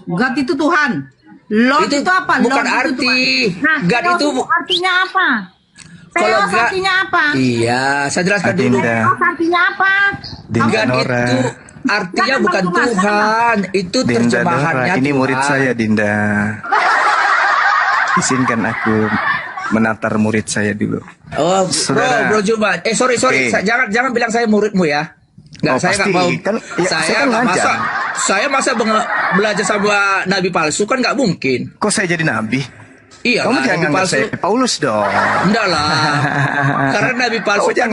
God itu Tuhan. Lord itu apa? Bukan Lord arti. Itu nah, God itu artinya apa? Kalau Theos artinya apa? Iya, saya jelaskan dulu. Theos artinya apa? God itu artinya bukan Tuhan, itu terjemahannya. Ini Tuhan. murid saya, Dinda. Izinkan aku menatar murid saya dulu. Oh, Saudara. bro Jumat. Sorry. Okay. Jangan bilang saya muridmu ya. Nggak, saya nggak mau. Kan, ya, saya kan masa. Saya masa belajar sama nabi palsu kan nggak mungkin. Kok saya jadi nabi? Iya, kamu jangan anggap saya Paulus dong. Enggak lah. Karena nabi palsu kan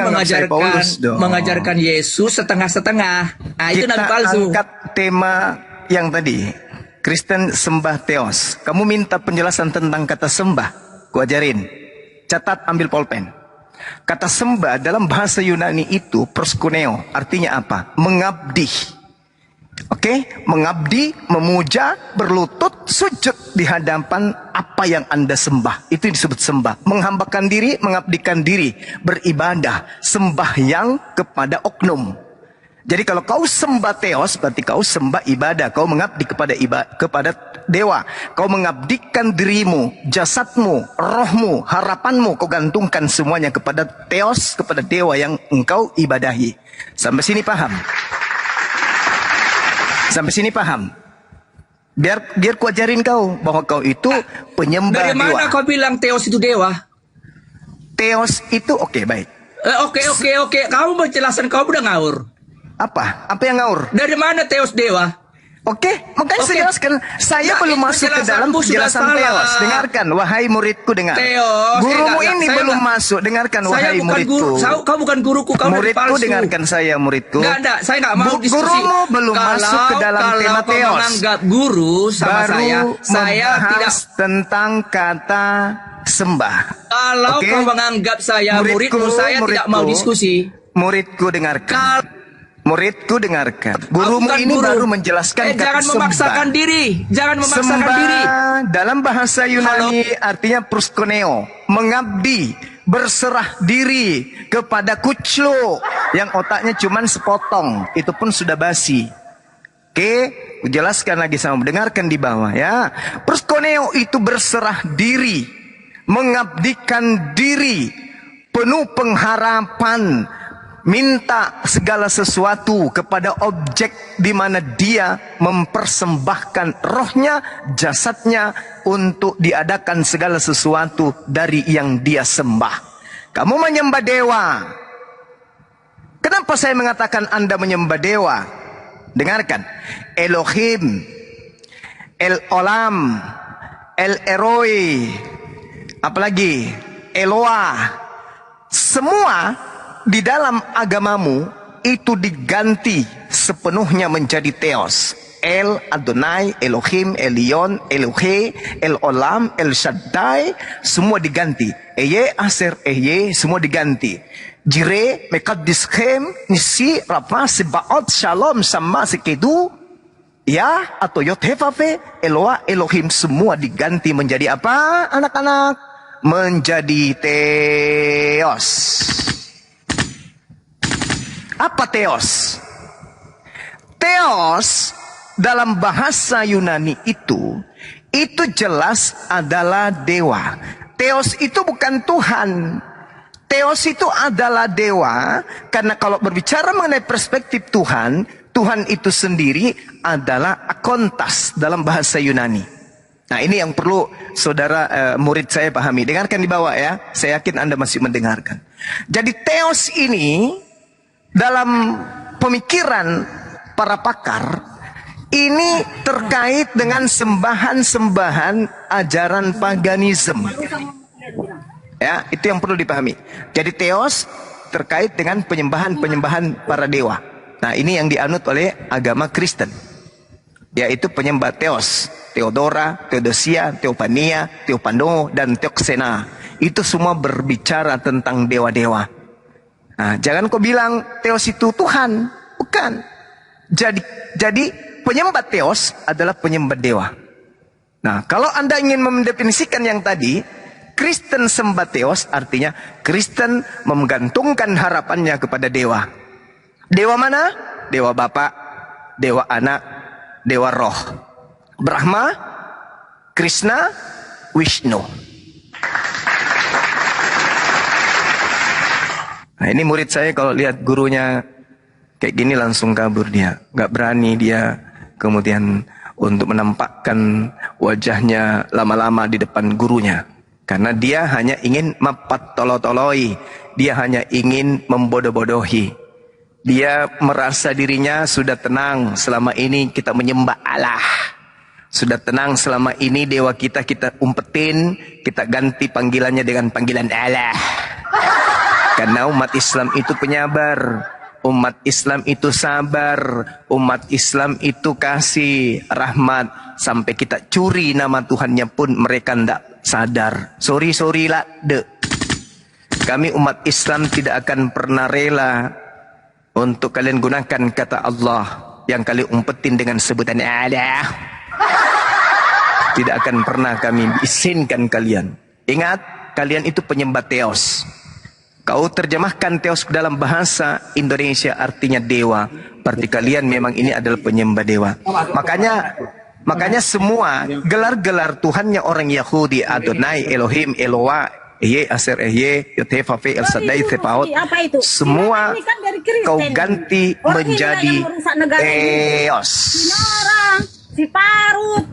mengajarkan Yesus setengah-setengah. Nah, itu nabi palsu. Angkat tema yang tadi. Kristen sembah Theos. Kamu minta penjelasan tentang kata sembah. Ku ajarin. Catat, ambil pulpen. Kata sembah dalam bahasa Yunani itu proskuneo. Artinya apa? Mengabdi. Oke? Mengabdi, memuja, berlutut, sujud di hadapan apa yang Anda sembah. Itu disebut sembah. Menghambakan diri, mengabdikan diri. Beribadah. Sembahyang kepada oknum. Jadi kalau kau sembah Theos, berarti kau sembah ibadah. Kau mengabdi kepada dewa. Kau mengabdikan dirimu, jasadmu, rohmu, harapanmu. Kau gantungkan semuanya kepada Theos, kepada dewa yang engkau ibadahi. Sampai sini paham? Sampai sini paham? Biar ku ajarin kau bahwa kau itu penyembah dewa. Dari mana kau bilang Theos itu dewa? Theos itu oke, baik. Oke. Kamu penjelasan kau udah ngawur. Apa? Apa yang ngawur? Dari mana Theos dewa? Oke, makanya saya jelaskan. Saya belum masuk ke dalam penjelasan Theos. Dengarkan, wahai muridku, dengar. Theos, gurumu ini belum masuk. Dengarkan, wahai muridku. Kau bukan guruku, kau muridku, dengarkan saya, muridku. Enggak, saya nggak mau diskusi. Gurumu belum masuk ke dalam tema Theos. Kalau menganggap guru sama saya tidak tentang kata sembah. Kalau kau menganggap saya muridmu, saya tidak mau diskusi. Muridku, dengarkan. Muridku, dengarkan. Gurumu ini baru menjelaskan kata jangan memaksakan sembah. diri. Jangan memaksakan sembah diri. Dalam bahasa Yunani artinya proskuneo, mengabdi, berserah diri kepada kuclo yang otaknya cuma sepotong, itu pun sudah basi. Oke, jelaskan lagi sama, dengarkan di bawah ya. Proskuneo itu berserah diri, mengabdikan diri, penuh pengharapan, minta segala sesuatu kepada objek di mana dia mempersembahkan rohnya, jasadnya untuk diadakan segala sesuatu dari yang dia sembah. Kamu menyembah dewa. Kenapa saya mengatakan Anda menyembah dewa? Dengarkan. Elohim, El Olam, El Eroi, apalagi Eloah. Semua di dalam agamamu itu diganti sepenuhnya menjadi Theos. El Adonai, Elohim, Elion, Elohe, El Olam, El Shaddai, semua diganti. Eye, Aser, Eye, semua diganti. Jire, Mekadischem, Nisi, Rafa, Sebaot, Shalom, Sama, Sekedu, ya, atau Yothefafe, Eloah, Elohim, semua diganti menjadi apa, anak-anak? Menjadi Theos. Apa Theos? Theos dalam bahasa Yunani itu jelas adalah dewa. Theos itu bukan Tuhan. Theos itu adalah dewa, karena kalau berbicara mengenai perspektif Tuhan, Tuhan itu sendiri adalah akontas dalam bahasa Yunani. Nah, ini yang perlu saudara murid saya pahami. Dengarkan di bawah ya. Saya yakin Anda masih mendengarkan. Jadi Theos ini dalam pemikiran para pakar ini terkait dengan sembahan-sembahan ajaran paganisme. Ya, itu yang perlu dipahami. Jadi Theos terkait dengan penyembahan-penyembahan para dewa. Nah, ini yang dianut oleh agama Kristen. Yaitu penyembah Theos, Theodora, Theodosia, Theopania, Theopano, dan Theoxena. Itu semua berbicara tentang dewa-dewa. Nah, jangan kau bilang Theos itu Tuhan. Bukan. Jadi penyembah Theos adalah penyembah dewa. Nah, kalau Anda ingin mendefinisikan yang tadi, Kristen sembah Theos artinya Kristen menggantungkan harapannya kepada dewa. Dewa mana? Dewa Bapa, Dewa Anak, Dewa Roh. Brahma, Krishna, Vishnu. Nah, ini murid saya kalau lihat gurunya kayak gini langsung kabur dia. Gak berani dia kemudian untuk menampakkan wajahnya lama-lama di depan gurunya. Karena dia hanya ingin mempatolotoloi. Dia hanya ingin membodoh-bodohi. Dia merasa dirinya sudah tenang selama ini kita menyembah Allah. Sudah tenang selama ini dewa kita umpetin, kita ganti panggilannya dengan panggilan Allah. Karena umat Islam itu penyabar, umat Islam itu sabar, umat Islam itu kasih rahmat. Sampai kita curi nama Tuhannya pun mereka tidak sadar. Sorry lah, kami umat Islam tidak akan pernah rela untuk kalian gunakan kata Allah yang kalian umpetin dengan sebutan Allah. Tidak akan pernah kami izinkan kalian. Ingat, kalian itu penyembah Theos. Kau terjemahkan Theos dalam bahasa Indonesia artinya dewa. Berarti kalian memang ini adalah penyembah dewa. Makanya semua gelar-gelar Tuhannya orang Yahudi, Adonai, Elohim, Eloah, Ehye, Aser, Ehye, Yotefafe, El Shaddai, Tepaot, semua kau ganti menjadi Theos. Si Parut.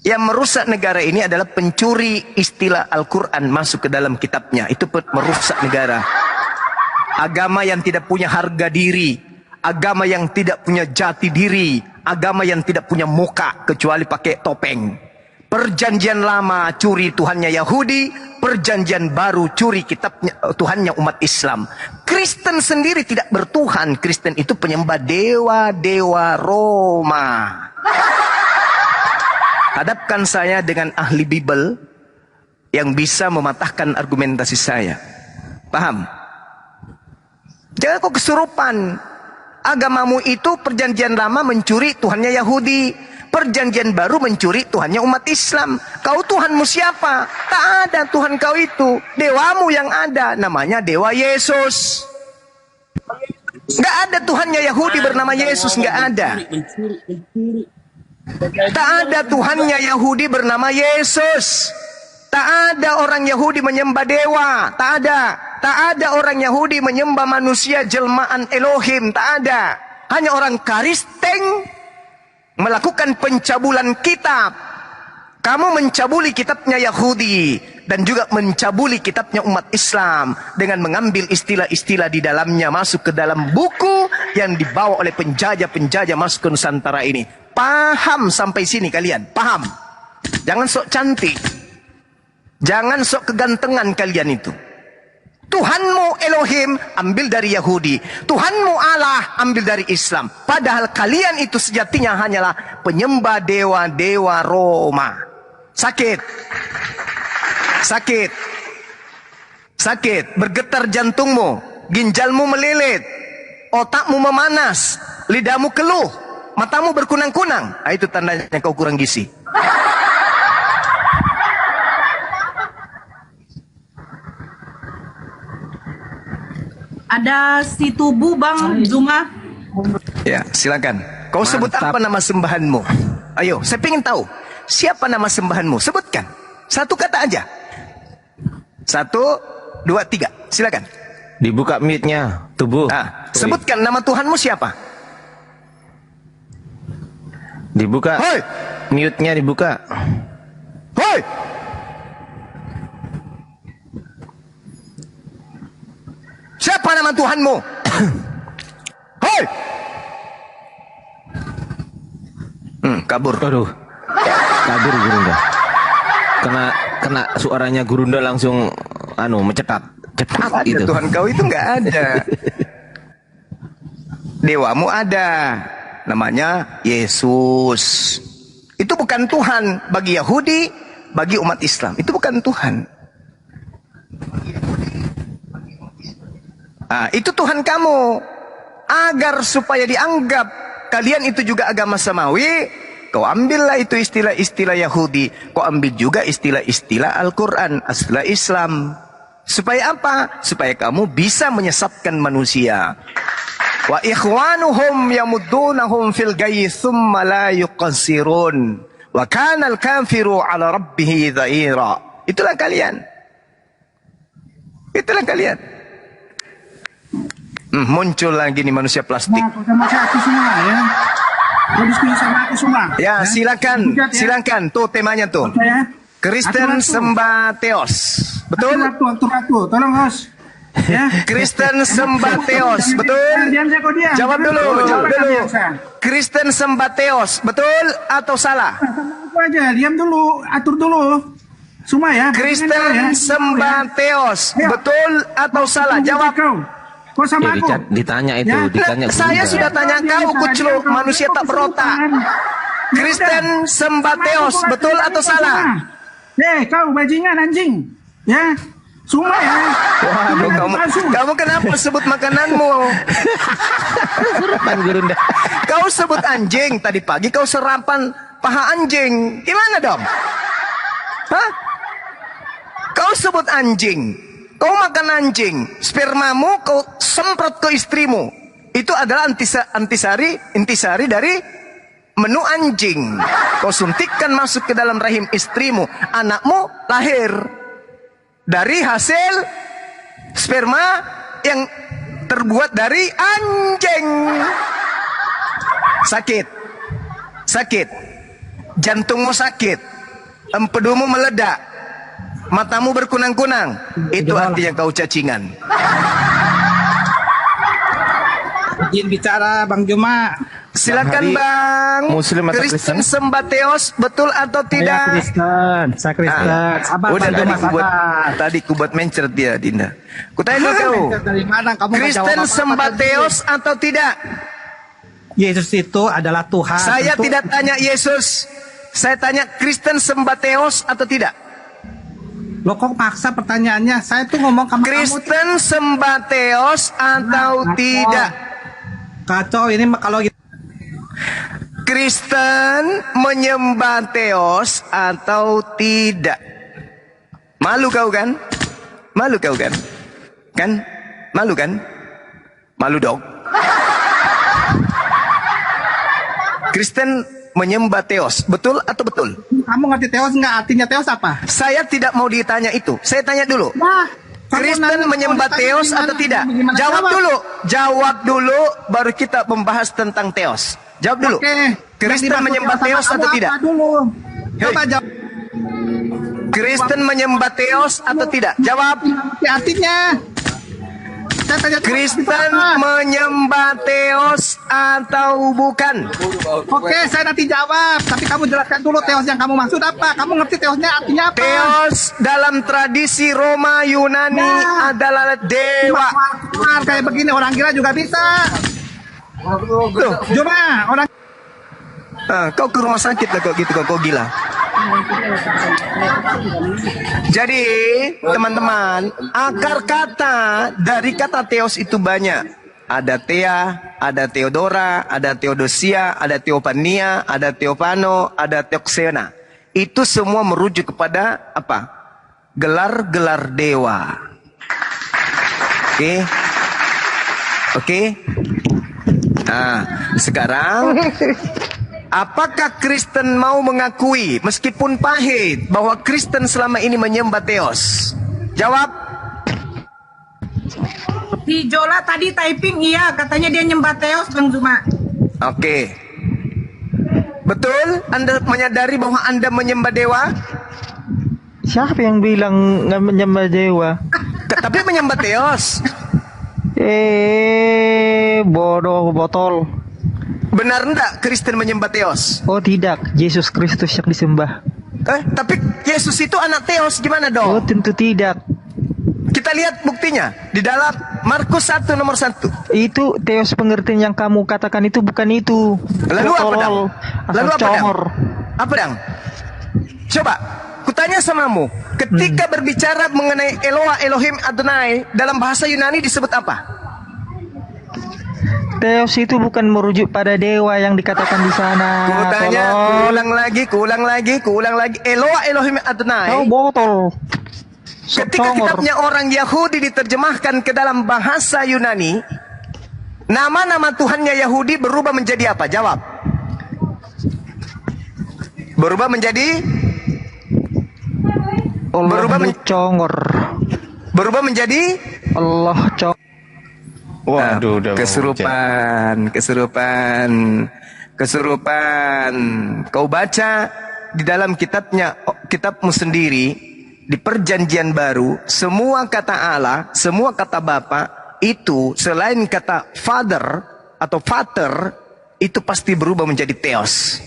Yang merusak negara ini adalah pencuri istilah Al-Quran masuk ke dalam kitabnya. Itu merusak negara. Agama yang tidak punya harga diri. Agama yang tidak punya jati diri. Agama yang tidak punya muka kecuali pakai topeng. Perjanjian lama curi Tuhannya Yahudi. Perjanjian baru curi kitabnya Tuhannya umat Islam. Kristen sendiri tidak bertuhan. Kristen itu penyembah dewa-dewa Roma. Hadapkan saya dengan ahli Bible yang bisa mematahkan argumentasi saya. Paham? Jangan kau kesurupan. Agamamu itu perjanjian lama mencuri Tuhannya Yahudi. Perjanjian baru mencuri Tuhannya umat Islam. Kau Tuhanmu siapa? Tak ada Tuhan kau itu. Dewamu yang ada. Namanya Dewa Yesus. Nggak ada Tuhannya Yahudi bernama Yesus. Nggak ada. Tak ada Tuhannya Yahudi bernama Yesus. Tak ada orang Yahudi menyembah dewa. Tak ada. Tak ada orang Yahudi menyembah manusia jelmaan Elohim. Tak ada. Hanya orang Kristen melakukan pencabulan kitab. Kamu mencabuli kitabnya Yahudi dan juga mencabuli kitabnya umat Islam dengan mengambil istilah-istilah di dalamnya masuk ke dalam buku yang dibawa oleh penjajah-penjajah masuk ke Nusantara ini. Paham sampai sini kalian? Paham? Jangan sok cantik. Jangan sok kegantengan kalian itu. Tuhanmu Elohim ambil dari Yahudi. Tuhanmu Allah ambil dari Islam. Padahal kalian itu sejatinya hanyalah penyembah dewa-dewa Roma. Sakit. Sakit. Sakit. Bergetar jantungmu. Ginjalmu melilit. Otakmu memanas. Lidahmu keluh. Matamu berkunang-kunang. Nah, itu tandanya kau kurang gizi. Ada si tubuh Bang Zuma. Ya, silakan. Kau sebut apa nama sembahanmu? Ayo, saya ingin tahu. Siapa nama sembahanmu? Sebutkan. Satu kata aja. 1, 2, 3. Silakan. Dibuka mic-nya, tubuh. Nah, sebutkan nama Tuhanmu siapa? Dibuka. Hoi. Mute-nya dibuka. Hoi. Siapa nama Tuhanmu? Hoi. Kabur. Aduh. Kabur Gurunda. Kena suaranya Gurunda langsung mencetat. Cetak gitu. Tuhan kau itu nggak ada. Dewamu ada. Namanya Yesus. Itu bukan Tuhan bagi Yahudi, bagi umat Islam. Itu bukan Tuhan. Itu Tuhan kamu. Agar supaya dianggap kalian itu juga agama samawi, kau ambillah itu istilah-istilah Yahudi. Kau ambil juga istilah-istilah Al-Quran, istilah Islam. Supaya apa? Supaya kamu bisa menyesatkan manusia. Wa ikhwanuhum yamuddunahum fil gayyi thumma la yuqassirun. Wa kana al-kafiru ala rabbih dhaira. Itulah kalian. Itulah kalian. Muncul lagi nih manusia plastik. Nah, sama aku semua ya. Kau diskusi sama aku semua. Ya, silakan. Bukat, ya. Silakan. Tuh temanya tuh. Oke, ya. Kristen sembah Theos. Betul? Atur. Tolong, Hos. Ya. Kristen sembah Theos. Betul? Diam, kau diam. Jawab dulu. Jawab dulu. Kristen sembah Theos. Betul atau salah? Sama aku aja, diam dulu, atur dulu. Semua ya. Kristen Ya. sembah Theos. Ayo. Betul atau salah? Jawab. Kau sama aku. Ditanya itu, Ya. ditanya Saya Gurunda. sudah tanya kau, kucluk, manusia tak berotak. Kristen sembah Theos. Betul atau salah? Kau bajingan anjing. Ya. Semua ya. Waduh, kamu kenapa sebut makananmu? Serapan Gurunda. Kau sebut anjing tadi pagi, kau serapan paha anjing. Gimana dong? Hah? Kau sebut anjing, kau makan anjing, spermamu kau semprot ke istrimu. Itu adalah intisari dari menu anjing. Kau suntikkan masuk ke dalam rahim istrimu, anakmu lahir dari hasil sperma yang terbuat dari anjing. Sakit, jantungmu sakit, empedumu meledak, matamu berkunang-kunang. Itu artinya kau cacingan. Izin bicara Bang Juma. Silakan Bang. Muslim atau Kristen Kristen? sembah Theos, betul atau tidak? Saya Kristen. Sabar, Udah Bang Juma, tadi kubuat mencret dia, Dinda. Kutanya kau, Dari mana kamu nggak jawab Kristen apa-apa sembah tadi? Theos atau tidak? Yesus itu adalah Tuhan. Saya Tentu- tidak tanya Yesus. Saya tanya Kristen sembah Theos atau tidak? Loh kok maksa pertanyaannya? Saya tuh ngomong sama Kristen sembah Theos atau Kacau. tidak? Kacau ini kalau gitu. Kristen menyembah Theos atau tidak? Malu kau kan? Malu kau kan? Kan? Malu kan? Malu dong. Kristen menyembah Theos, betul atau betul? Kamu ngerti teos nggak? Artinya teos apa? Saya tidak mau ditanya itu. Saya tanya dulu. Nah, kamu Kristen nanya, menyembah mau ditanya Theos gimana? atau tidak? Gimana Jawab dulu, baru kita membahas tentang Theos. Jawab dulu. Oke. Kristen Yang dimaksud menyembah sama Theos kamu atau apa tidak? Dulu. Coba Hei. jawab. Kristen menyembah Theos atau tidak? Jawab. Artinya. Saya tanya Kristen apa? menyembah Theos atau bukan? Oke, saya nanti jawab. Tapi kamu jelaskan dulu teos yang kamu maksud apa? Kamu ngerti teosnya artinya apa? Theos dalam tradisi Roma Yunani Nah. adalah dewa. Keluar kayak begini orang gila juga bisa. Loh, Cuma orang kau ke rumah sakit lah kok gitu, kau gila. Jadi teman-teman, akar kata dari kata Theos itu banyak. Ada Thea, ada Theodora, ada Theodosia, ada Theopania, ada Theophano, ada Theoxena. Itu semua merujuk kepada apa? Gelar-gelar dewa. Oke? Oke? Nah, sekarang apakah Kristen mau mengakui meskipun pahit bahwa Kristen selama ini menyembah Theos? Jawab. Si Jola tadi typing iya, katanya dia nyembah Theos Bang Zuma. Oke. Betul? Anda menyadari bahwa Anda menyembah dewa? Siapa yang bilang nggak menyembah dewa? Tapi menyembah Theos. Bodoh botol. Benar enggak Kristen menyembah Theos? Oh tidak, Yesus Kristus yang disembah. Tapi Yesus itu anak Theos, gimana Oh dong? tentu tidak. Kita lihat buktinya di dalam Markus 1 nomor 1. Itu teos pengertian yang kamu katakan itu bukan itu. Lalu apa dang? Tolol, Lalu asal apa dang? congor. Apa dang? Coba, kutanya samamu, ketika berbicara mengenai Eloah Elohim Adonai dalam bahasa Yunani disebut apa? Teos itu bukan merujuk pada dewa yang dikatakan di sana. Kutanya, Tolol. kuulang lagi. Eloah Elohim Kau Adonai. botol. Sok Ketika congor. kitabnya orang Yahudi diterjemahkan ke dalam bahasa Yunani, Nama-nama Tuhannya Yahudi berubah menjadi apa? Jawab. Berubah menjadi Allah congor. Berubah menjadi Allah congor. Waduh, udah kesurupan. Kau baca di dalam kitabmu sendiri di Perjanjian Baru, semua kata Allah, semua kata Bapa itu selain kata father atau father itu pasti berubah menjadi theos.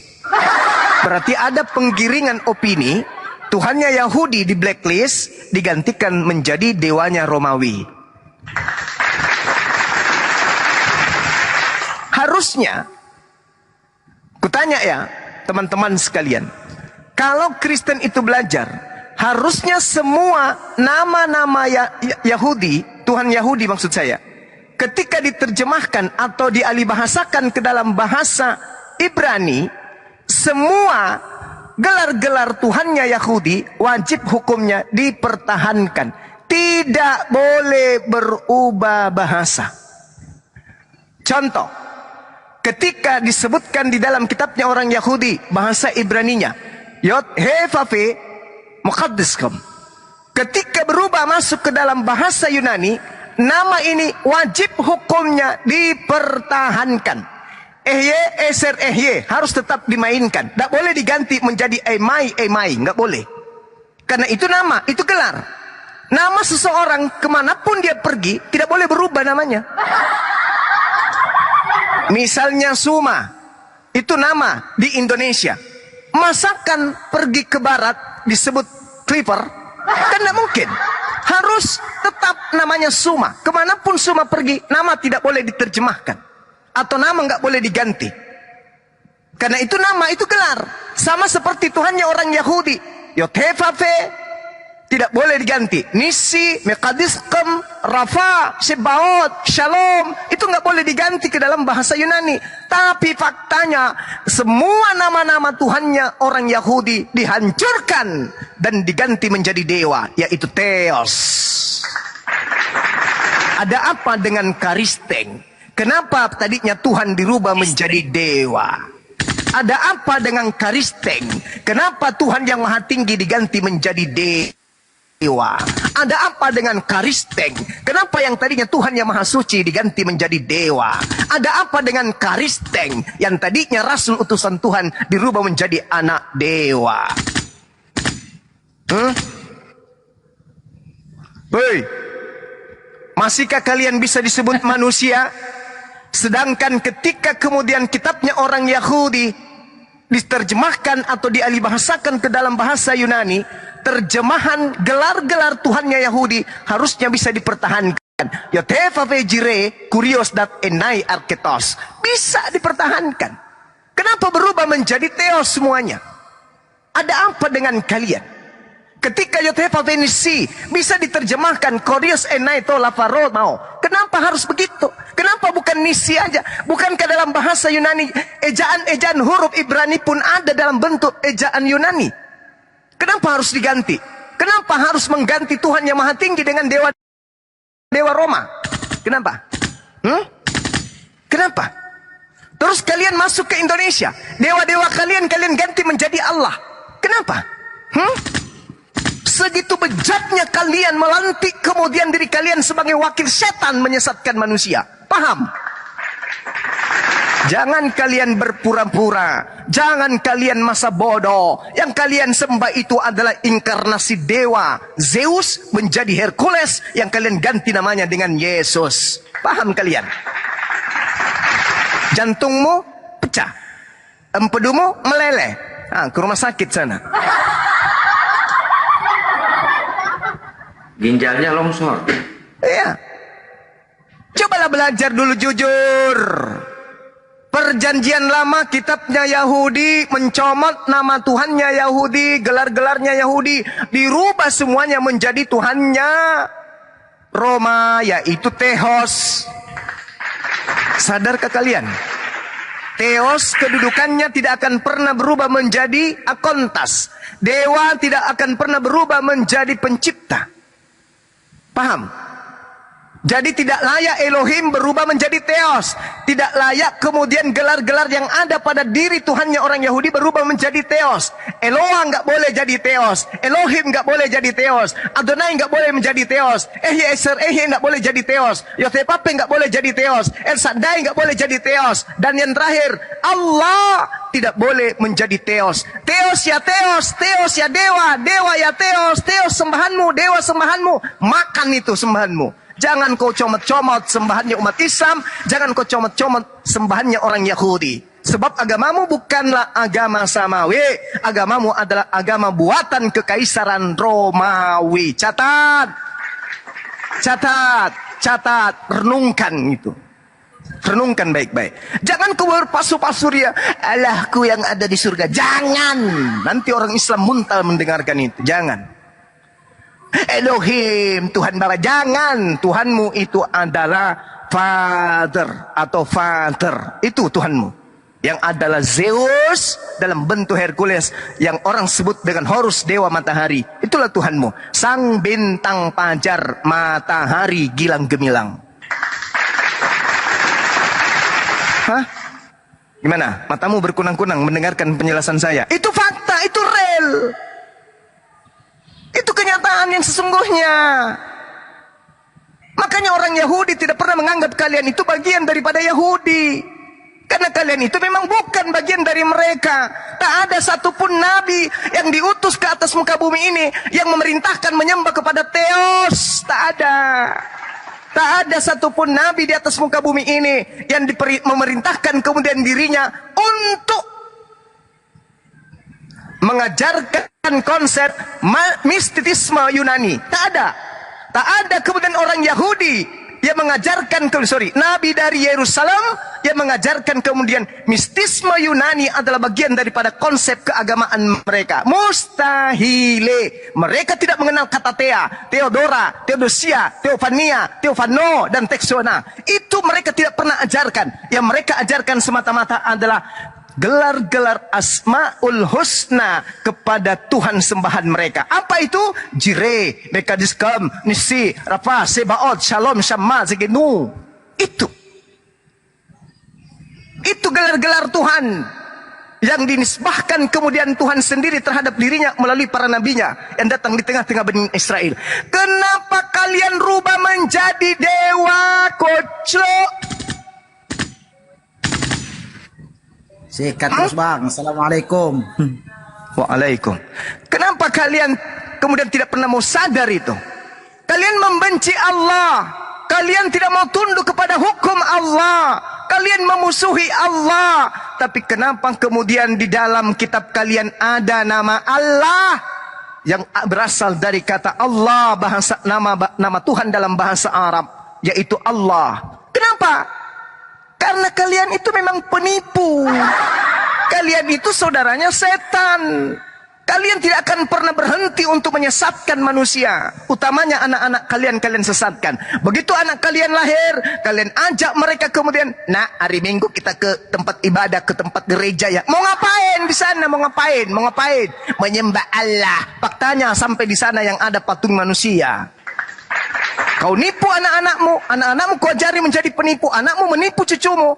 Berarti ada penggiringan opini, Tuhannya Yahudi di blacklist digantikan menjadi dewanya Romawi. Harusnya, kutanya ya teman-teman sekalian, kalau Kristen itu belajar, harusnya semua nama-nama Yahudi, Tuhan Yahudi maksud saya, ketika diterjemahkan atau dialihbahasakan ke dalam bahasa Ibrani, semua gelar-gelar Tuhannya Yahudi wajib hukumnya dipertahankan. Tidak boleh berubah bahasa. Contoh, ketika disebutkan di dalam kitabnya orang Yahudi, bahasa Ibraninya, Yod He Vav Muqaddiskum. Ketika berubah masuk ke dalam bahasa Yunani, nama ini wajib hukumnya dipertahankan. Ehye, eser, ehye harus tetap dimainkan. Tidak boleh diganti menjadi emai, nggak boleh. Karena itu nama, itu gelar. Nama seseorang kemanapun dia pergi, tidak boleh berubah namanya. Misalnya Suma, itu nama di Indonesia. Masakan pergi ke barat disebut Clipper? Kan tidak mungkin. Harus tetap namanya Suma. Kemanapun Suma pergi, nama tidak boleh diterjemahkan. Atau nama nggak boleh diganti. Karena itu nama, itu gelar. Sama seperti Tuhannya orang Yahudi. Yotevave tidak boleh diganti. Nisi, Mekadiskem, Rafa, Sebaot, Shalom. Itu nggak boleh diganti ke dalam bahasa Yunani. Tapi faktanya, semua nama-nama Tuhannya orang Yahudi dihancurkan. Dan diganti menjadi dewa, yaitu Theos. Ada apa dengan Karisteng? Kenapa tadinya Tuhan dirubah menjadi dewa? Ada apa dengan Karisteng? Kenapa Tuhan yang Maha Tinggi diganti menjadi dewa? Ada apa dengan Karisteng? Kenapa yang tadinya Tuhan yang Maha Suci diganti menjadi dewa? Ada apa dengan Karisteng? Yang tadinya Rasul utusan Tuhan dirubah menjadi anak dewa? Hei, masihkah kalian bisa disebut manusia? Sedangkan ketika kemudian kitabnya orang Yahudi diterjemahkan atau dialihbahasakan ke dalam bahasa Yunani, terjemahan gelar-gelar Tuhannya Yahudi harusnya bisa dipertahankan. Yotevave jire kurios dat enai arketos. Bisa dipertahankan. Kenapa berubah menjadi Theos semuanya? Ada apa dengan kalian? Ketika Yotevave nisi bisa diterjemahkan kurios enai to lafaro mau. Kenapa harus begitu? Kenapa bukan nisi aja? Bukankah dalam bahasa Yunani ejaan-ejaan huruf Ibrani pun ada dalam bentuk ejaan Yunani? Kenapa harus diganti? Kenapa harus mengganti Tuhan yang Maha Tinggi dengan dewa Roma? Kenapa? Kenapa? Terus kalian masuk ke Indonesia, dewa-dewa kalian ganti menjadi Allah. Kenapa? Segitu bejatnya kalian melantik kemudian diri kalian sebagai wakil setan menyesatkan manusia. Paham? Jangan kalian berpura-pura. Jangan kalian masa bodoh. Yang kalian sembah itu adalah inkarnasi dewa. Zeus menjadi Hercules yang kalian ganti namanya dengan Yesus. Paham kalian? Jantungmu pecah. Empedumu meleleh. Ke rumah sakit sana. Ginjalnya longsor. Iya. Cobalah belajar dulu jujur. Perjanjian lama kitabnya Yahudi mencomot nama Tuhannya Yahudi, gelar-gelarnya Yahudi, dirubah semuanya menjadi Tuhannya Roma, yaitu Theos. Sadarkah kalian? Theos kedudukannya tidak akan pernah berubah menjadi akontas. Dewa tidak akan pernah berubah menjadi pencipta. Paham? Jadi tidak layak Elohim berubah menjadi Theos. Tidak layak kemudian gelar-gelar yang ada pada diri Tuhannya orang Yahudi berubah menjadi Theos. Eloah nggak boleh jadi Theos. Elohim nggak boleh jadi Theos. Adonai nggak boleh menjadi Theos. Eser nggak boleh jadi Theos. Yotepape nggak boleh jadi Theos. El Shaddai nggak boleh jadi Theos. Dan yang terakhir, Allah tidak boleh menjadi Theos. Theos ya Theos, Theos ya Dewa, Dewa ya Theos, Theos sembahanmu, Dewa sembahanmu. Makan itu sembahanmu. Jangan kau comot-comot sembahannya umat Islam. Jangan kau comot-comot sembahannya orang Yahudi. Sebab agamamu bukanlah agama samawi. Agamamu adalah agama buatan kekaisaran Romawi. Catat. Catat. Catat. Renungkan itu. Renungkan baik-baik. Jangan kau berpasu-pasur ya. Allahku yang ada di surga. Jangan. Nanti orang Islam muntal mendengarkan itu. Jangan. Elohim, Tuhan Bapa. Jangan. Tuhanmu itu adalah Father atau Father. Itu Tuhanmu. Yang adalah Zeus dalam bentuk Hercules. Yang orang sebut dengan Horus, dewa matahari. Itulah Tuhanmu. Sang bintang pajar, matahari gilang gemilang. Hah? Gimana? Matamu berkunang-kunang mendengarkan penjelasan saya. Itu fakta, itu real. Itu kenyataan yang sesungguhnya. Makanya orang Yahudi tidak pernah menganggap kalian itu bagian daripada Yahudi. Karena kalian itu memang bukan bagian dari mereka. Tak ada satupun nabi yang diutus ke atas muka bumi ini yang memerintahkan menyembah kepada Theos. Tak ada. Tak ada satupun nabi di atas muka bumi ini yang memerintahkan kemudian dirinya untuk mengajarkan konsep mistisisme Yunani. Tak ada. Tak ada kemudian orang Yahudi yang mengajarkan, nabi dari Yerusalem yang mengajarkan kemudian mistisme Yunani adalah bagian daripada konsep keagamaan mereka. Mustahile. Mereka tidak mengenal kata Thea, Theodora, Theodosia, Theophania, Theophano, dan Texona. Itu mereka tidak pernah ajarkan. Yang mereka ajarkan semata-mata adalah gelar-gelar Asmaul Husna kepada Tuhan sembahan mereka. Apa itu? Jireh, Bekadiskam, Nisi, Rafa, Sebaot, Shalom, Shammah, Zegenu. Itu gelar-gelar Tuhan yang dinisbahkan kemudian Tuhan sendiri terhadap dirinya melalui para nabinya yang datang di tengah-tengah Bani Israel. Kenapa kalian rubah menjadi dewa kocok? Sikat terus bang. Assalamualaikum. Waalaikum. Kenapa kalian kemudian tidak pernah mau sadar itu? Kalian membenci Allah. Kalian tidak mau tunduk kepada hukum Allah. Kalian memusuhi Allah. Tapi kenapa kemudian di dalam kitab kalian ada nama Allah yang berasal dari kata Allah, bahasa nama Tuhan dalam bahasa Arab, yaitu Allah. Kenapa? Karena kalian itu memang penipu. Kalian itu saudaranya setan. Kalian tidak akan pernah berhenti untuk menyesatkan manusia. Utamanya anak-anak kalian sesatkan. Begitu anak kalian lahir, kalian ajak mereka kemudian, "Nak, hari Minggu kita ke tempat ibadah, ke tempat gereja ya." Mau ngapain di sana? Mau ngapain? Mau ngapain? Menyembah Allah. Faktanya sampai di sana yang ada patung manusia. Kau nipu anak-anakmu kau ajari menjadi penipu, anakmu menipu cucumu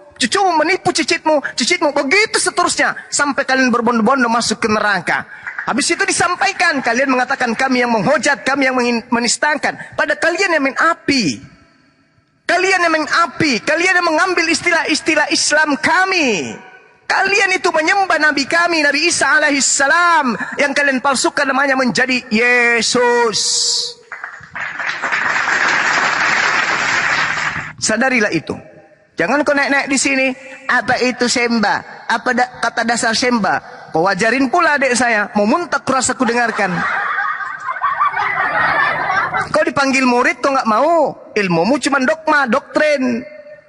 menipu cicitmu, begitu seterusnya. Sampai kalian berbondong-bondong masuk ke neraka. Habis itu disampaikan, kalian mengatakan kami yang menghujat, kami yang menistakan. Pada kalian yang main api. Kalian yang main api, kalian yang mengambil istilah-istilah Islam kami. Kalian itu menyembah Nabi kami, Nabi Isa alaihissalam. Yang kalian palsukan namanya menjadi Yesus. Sadarilah itu. Jangan kau naik-naik di sini. Apa itu sembah? Apa kata dasar sembah? Kau ajarin pula adik saya. Mau muntah kurasa ku dengarkan. Kau dipanggil murid kau nggak mau. Ilmumu cuma dogma, doktrin.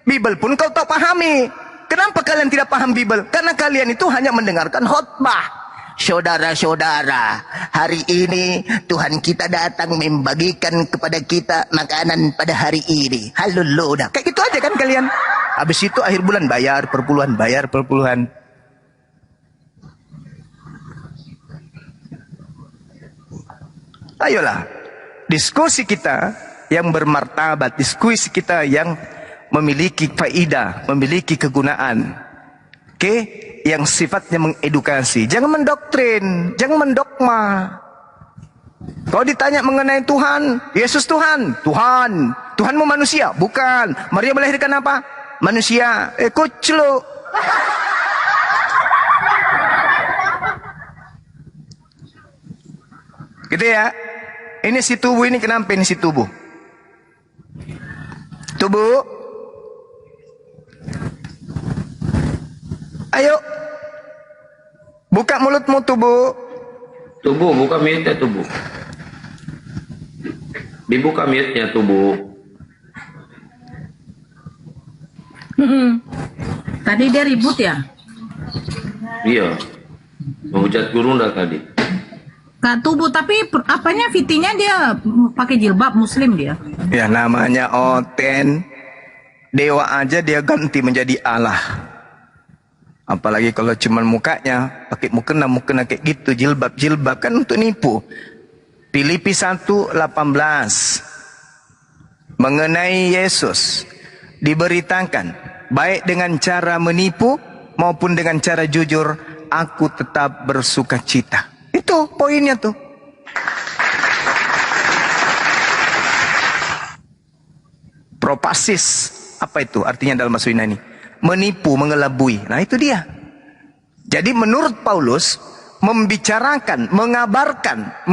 Bible pun kau tak pahami. Kenapa kalian tidak paham Bible? Karena kalian itu hanya mendengarkan khotbah. Saudara-saudara, hari ini Tuhan kita datang membagikan kepada kita makanan pada hari ini. Haleluya. Kayak gitu aja kan kalian. Habis itu akhir bulan bayar perpuluhan. Ayolah, diskusi kita yang bermartabat, diskusi kita yang memiliki faidah, memiliki kegunaan. Oke, yang sifatnya mengedukasi. Jangan mendoktrin, jangan mendogma. Kalau ditanya mengenai Tuhan, Yesus Tuhan, Tuhan. Tuhanmu manusia? Bukan. Maria melahirkan apa? Manusia. Kucluk. Gitu ya. Ini si tubuh ini kenapa ini si tubuh? Tubuh. Ayo. Buka mulutmu tubuh. Tubuh, buka mute-nya tubuh. Dibuka mute-nya tubuh. Tadi dia ribut ya? Iya. Menghujat guru dah tadi. Kak tubuh, tapi apanya fitinya dia pakai jilbab muslim dia. Ya namanya Oten. Dewa aja dia ganti menjadi Allah. Apalagi kalau cuma mukanya pakai mukena kayak gitu, jilbab kan untuk nipu. Filipi 1:18 mengenai Yesus diberitakan baik dengan cara menipu maupun dengan cara jujur, aku tetap bersuka cita. Itu poinnya tuh. Propasis, apa itu artinya dalam bahasa Yunani? Menipu, mengelabui. Nah itu dia. Jadi menurut Paulus, membicarakan, mengabarkan,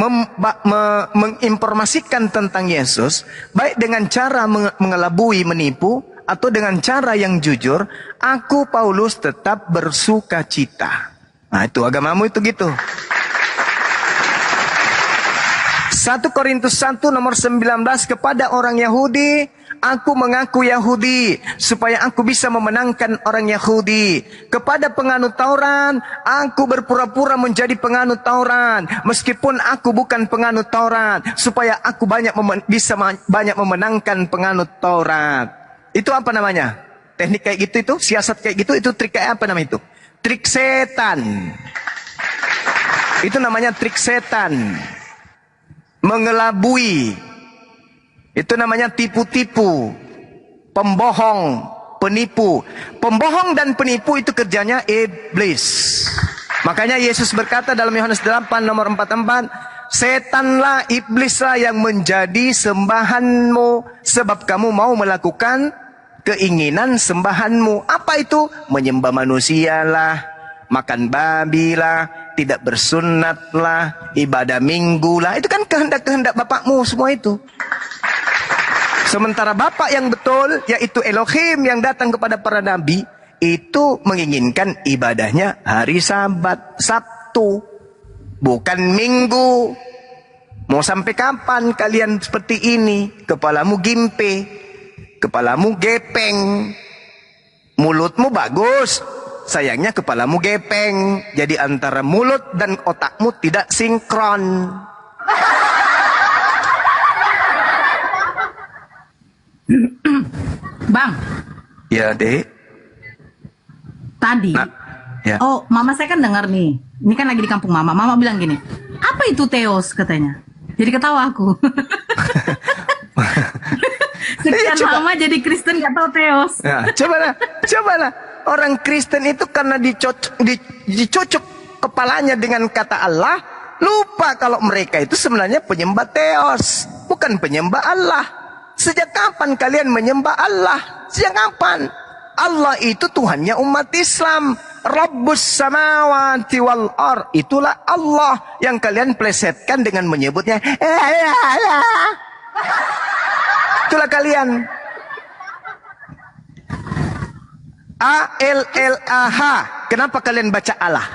menginformasikan tentang Yesus, baik dengan cara mengelabui, menipu, atau dengan cara yang jujur, aku Paulus tetap bersuka cita. Nah itu agamamu itu gitu. 1 Korintus 1 nomor 19, kepada orang Yahudi, aku mengaku Yahudi, supaya aku bisa memenangkan orang Yahudi. Kepada penganut Taurat, aku berpura-pura menjadi penganut Taurat, meskipun aku bukan penganut Taurat, supaya aku bisa banyak memenangkan penganut Taurat. Itu apa namanya? Teknik kayak gitu itu, siasat kayak gitu, itu trik kayak apa namanya itu? Trik setan. Itu namanya trik setan. Mengelabui. Itu namanya tipu-tipu. Pembohong, penipu. Pembohong dan penipu itu kerjanya iblis. Makanya Yesus berkata dalam Yohanes 8 nomor 44, setanlah, iblislah yang menjadi sembahanmu, sebab kamu mau melakukan keinginan sembahanmu. Apa itu? Menyembah manusia lah, makan babi lah, tidak bersunat lah, ibadah minggu lah. Itu kan kehendak-kehendak bapakmu semua itu. Sementara bapak yang betul, yaitu Elohim yang datang kepada para nabi, itu menginginkan ibadahnya hari Sabat, Sabtu, bukan Minggu. Mau sampai kapan kalian seperti ini? Kepalamu gimpe, kepalamu gepeng, mulutmu bagus, sayangnya kepalamu gepeng. Jadi antara mulut dan otakmu tidak sinkron. Bang. Ya, Dek. Tadi. Ya. Oh, mama saya kan dengar nih. Ini kan lagi di kampung mama. Mama bilang gini, apa itu teos katanya. Jadi ketawa aku. Sekian lama jadi Kristen gak tahu teos. Nah, cobalah. Orang Kristen itu karena dicocok kepalanya dengan kata Allah, lupa kalau mereka itu sebenarnya penyembah teos, bukan penyembah Allah. Sejak kapan kalian menyembah Allah? Sejak kapan? Allah itu Tuhannya umat Islam. Rabbus samawati wal ar. Itulah Allah yang kalian plesetkan dengan menyebutnya. Itulah kalian. A-L-L-A-H. Kenapa kalian baca Allah?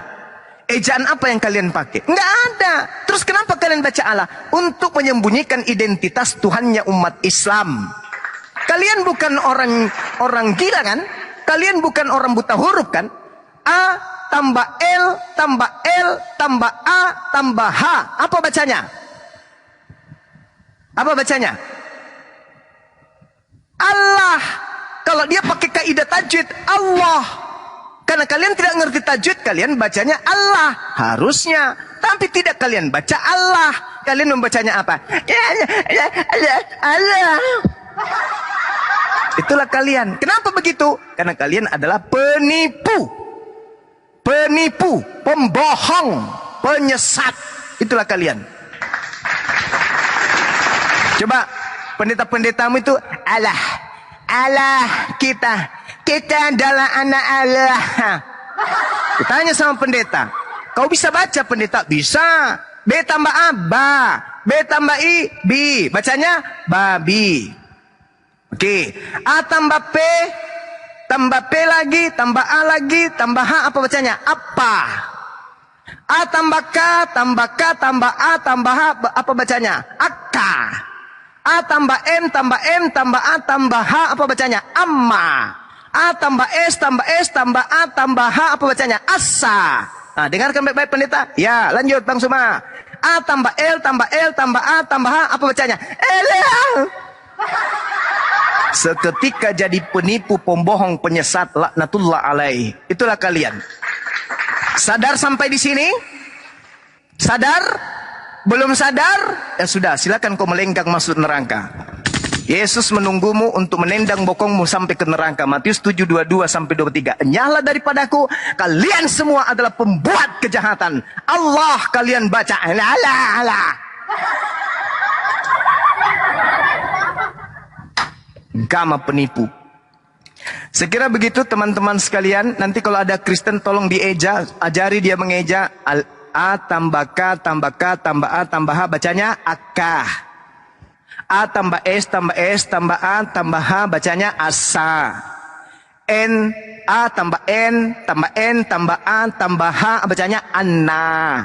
Ejaan apa yang kalian pakai? Nggak ada. Terus kenapa kalian baca Allah? Untuk menyembunyikan identitas Tuhannya umat Islam. Kalian bukan orang gila kan? Kalian bukan orang buta huruf kan? A tambah L tambah L tambah A tambah H. Apa bacanya? Apa bacanya? Allah. Kalau dia pakai kaidah tajwid, Allah. Karena kalian tidak ngerti tajwid, kalian bacanya Allah. Harusnya. Tapi tidak, kalian baca Allah. kalian membacanya apa? Allah. Itulah kalian. Kenapa begitu? Karena kalian adalah penipu. Penipu, pembohong, penyesat. Itulah kalian. Coba pendeta-pendetamu itu Allah kita adalah anak Allah. Tanya sama pendeta, kau bisa baca pendeta? Bisa. B tambah A, ba. B tambah I, bi. Bacanya babi. Oke. A tambah P lagi, tambah A lagi, tambah H, apa bacanya? Apa? A tambah K, tambah K, tambah A, tambah H, apa bacanya? Akka. A tambah M, tambah M, tambah A, tambah H, apa bacanya? Amma. A tambah S, tambah S, tambah A, tambah H, apa bacanya? Asa. Nah, dengarkan baik-baik pendeta. Ya, lanjut Bang Suma. A tambah L, tambah L, tambah A, tambah H, apa bacanya? L. Seketika jadi penipu, pembohong, penyesat, laknatullah alaih. Itulah kalian. Sadar sampai di sini? Sadar? Belum sadar? Ya sudah, silakan kau melenggang masuk neraka. Yesus menunggumu untuk menendang bokongmu sampai ke neraka. Matius 7:22 sampai 23. Enyahlah daripadaku, kalian semua adalah pembuat kejahatan. Allah kalian baca. Allah. Gama penipu. Sekira begitu teman-teman sekalian. Nanti kalau ada Kristen tolong dieja, ajari dia mengeja. A tambah K tambah K tambah A tambah H, bacanya akah. A tambah S tambah S tambah A tambah H, bacanya asa. N, A tambah N tambah N tambah A tambah H, bacanya anna.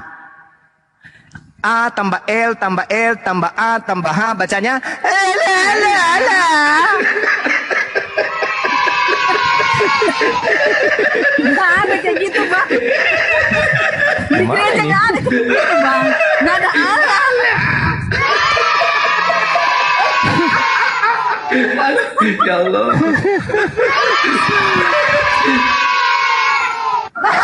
A tambah L tambah L tambah A tambah H, bacanya la. Nggak ada kayak gitu, Bang. Di gereja nggak ada kayak gitu, Bang. Nggak ada Allah. Ya Allah.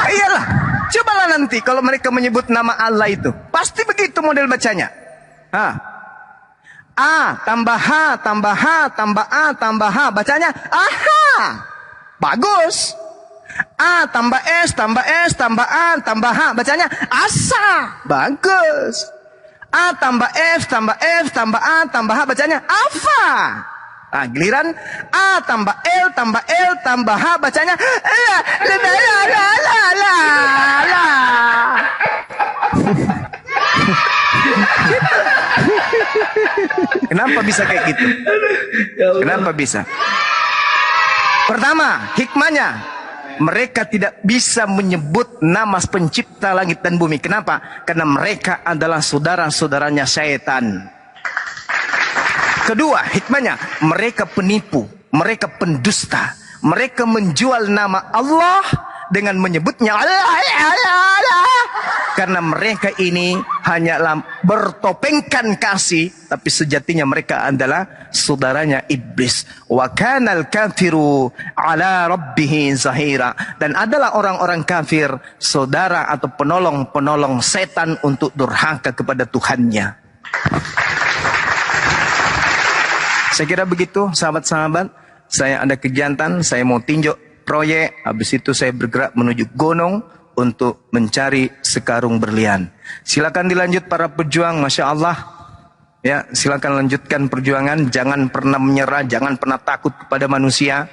Iyalah, cobalah nanti kalau mereka menyebut nama Allah itu, pasti begitu model bacanya. A tambah H tambah H tambah A tambah H, bacanya aha. Bagus. A tambah S tambah S tambah A tambah H, bacanya asa. Bagus. A tambah F tambah F tambah A tambah H, bacanya afa. Nah, giliran A tambah L tambah L tambah H, bacanya la. Kenapa bisa kayak gitu? Kenapa bisa? Pertama, hikmahnya, mereka tidak bisa menyebut nama pencipta langit dan bumi. Kenapa? Karena mereka adalah saudara-saudaranya syaitan. Kedua, hikmahnya, mereka penipu, mereka pendusta, mereka menjual nama Allah dengan menyebutnya Allah. Karena mereka ini hanyalah bertopengkan kasih, tapi sejatinya mereka adalah saudaranya iblis. Wa kanal kafiru ala rabbih zahira. Dan adalah orang-orang kafir saudara atau penolong-penolong setan untuk durhaka kepada Tuhannya. Saya kira begitu sahabat-sahabat. Saya ada kegiatan, saya mau tinjau proyek. Habis itu saya bergerak menuju gunung untuk mencari sekarung berlian. Silakan dilanjut para pejuang, Masya Allah. Ya, silakan lanjutkan perjuangan. Jangan pernah menyerah, jangan pernah takut kepada manusia.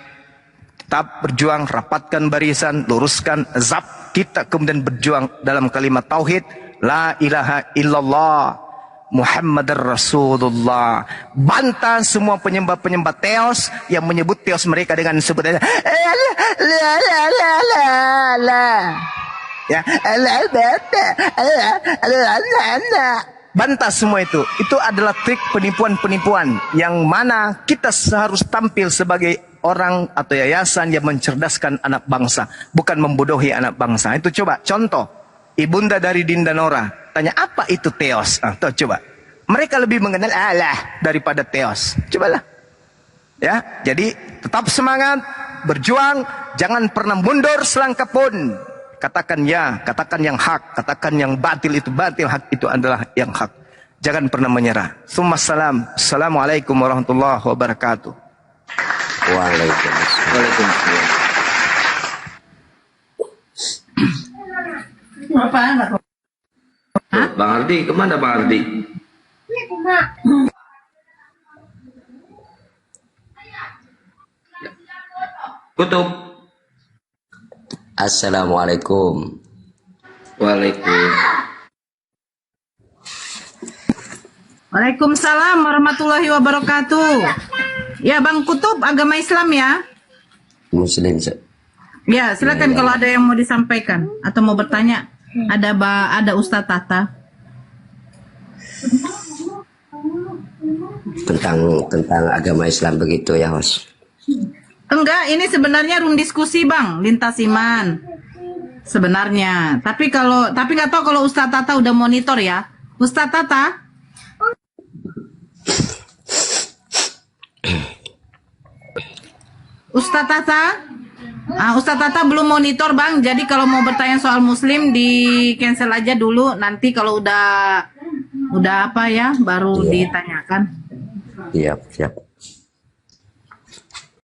Tetap berjuang, rapatkan barisan, luruskan azab kita, kemudian berjuang dalam kalimat tauhid. La ilaha illallah Muhammadar Rasulullah. Bantah semua penyembah-penyembah teos yang menyebut teos mereka dengan sebutan ya, bantah semua itu. Itu adalah trik penipuan-penipuan yang mana kita harus tampil sebagai orang atau yayasan yang mencerdaskan anak bangsa, bukan membodohi anak bangsa. Itu coba contoh ibunda dari Dinda Nora. Tanya apa itu teos? Tuh coba. Mereka lebih mengenal Allah daripada teos. Cobalah. Ya, jadi tetap semangat, berjuang, jangan pernah mundur selangkah pun. Katakan ya, katakan yang hak, katakan yang batil itu batil, hak itu adalah yang hak. Jangan pernah menyerah. Salam. Assalamualaikum warahmatullahi wabarakatuh. Waalaikumsalam. Apa? Bang Ardi, kemana Bang Ardi? Kutub. Assalamualaikum. Waalaikumsalam warahmatullahi wabarakatuh. Ya Bang Kutub, agama Islam ya? Muslim. Ya, silakan kalau ada yang mau disampaikan atau mau bertanya. Ada Ustadz Tata. Tentang agama Islam begitu ya, Host. Enggak, ini sebenarnya room diskusi Bang, lintas iman. Sebenarnya. Tapi nggak tahu kalau Ustadz Tata udah monitor ya. Ustadz Tata? Ustadz Tata? Ustadz Tata belum monitor Bang. Jadi kalau mau bertanya soal Muslim di cancel aja dulu. Nanti kalau udah apa ya baru ditanyakan. Siap.